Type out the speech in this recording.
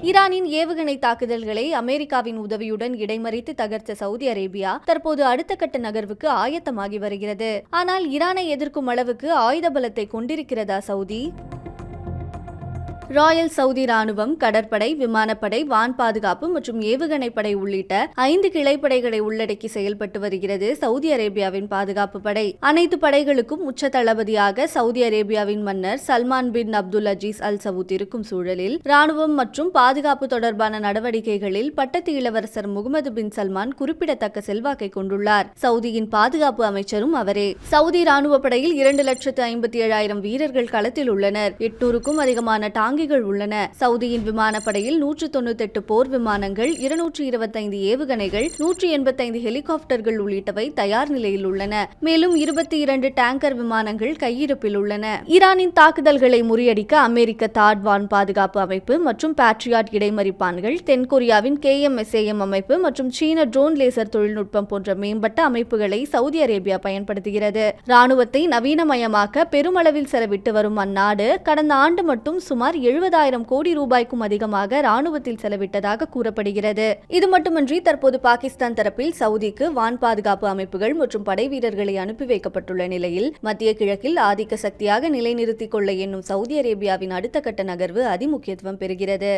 ஈரானின் ஏவுகணை தாக்குதல்களை அமெரிக்காவின் உதவியுடன் இடைமறித்து தகர்த்த சவுதி அரேபியா தற்போது அடுத்த கட்ட நகர்வுக்கு ஆயத்தமாகி வருகிறது. ஆனால் ஈரானை எதிர்க்கும் அளவுக்கு ஆயுத பலத்தை கொண்டிருக்கிறதா சவுதி? ராயல் சவுதி ராணுவம், கடற்படை, விமானப்படை, வான் பாதுகாப்பு மற்றும் ஏவுகணை படை உள்ளிட்ட 5 கிளைப்படைகளை உள்ளடக்கி செயல்பட்டு வருகிறது சவுதி அரேபியாவின் பாதுகாப்பு படை. அனைத்து படைகளுக்கும் உச்ச தளபதியாக சவுதி அரேபியாவின் மன்னர் சல்மான் பின் அப்துல் அஜீஸ் அல் சவுத் இருக்கும் சூழலில் ராணுவம் மற்றும் பாதுகாப்பு தொடர்பான நடவடிக்கைகளில் பட்டத்து இளவரசர் முகமது பின் சல்மான் குறிப்பிடத்தக்க செல்வாக்கை கொண்டுள்ளார். சவுதியின் பாதுகாப்பு அமைச்சரும் அவரே. சவுதி ராணுவ படையில் 2,57,000 வீரர்கள் களத்தில் உள்ளனர். 800க்கும் அதிகமான டாங்கிகள் உள்ளன. சவுதியின் விமானப்படையில் 198 போர் விமானங்கள், 225 ஏவுகணைகள், 185 ஹெலிகாப்டர்கள் உள்ளிட்டவை தயார் நிலையில் உள்ளன. மேலும் 22 டேங்கர் விமானங்கள் கையிருப்பில் உள்ளன. ஈரானின் தாக்குதல்களை முறியடிக்க அமெரிக்க தாட் வான் பாதுகாப்பு அமைப்பு மற்றும் பேட்ரியாட் இடைமறிப்பான்கள், தென்கொரியாவின் KMSAM அமைப்பு மற்றும் சீன ட்ரோன் லேசர் தொழில்நுட்பம் போன்ற மேம்பட்ட அமைப்புகளை சவுதி அரேபியா பயன்படுத்துகிறது. ராணுவத்தை நவீனமயமாக்க பெருமளவில் செலவிட்டு வரும் அந்நாடு கடந்த ஆண்டு மட்டும் சுமார் 70,000 கோடி ரூபாய்க்கும் அதிகமாக ராணுவத்தில் செலவிட்டதாக கூறப்படுகிறது. இது மட்டுமின்றி தற்போது பாகிஸ்தான் தரப்பில் சவுதிக்கு வான் பாதுகாப்பு அமைப்புகள் மற்றும் படை வீரர்களை அனுப்பி வைக்கப்பட்டுள்ள நிலையில் மத்திய கிழக்கில் ஆதிக்க சக்தியாக நிலைநிறுத்திக் கொள்ள எண்ணும் சவுதி அரேபியாவின் அடுத்த கட்ட நகர்வு அதிமுக்கியத்துவம் பெறுகிறது.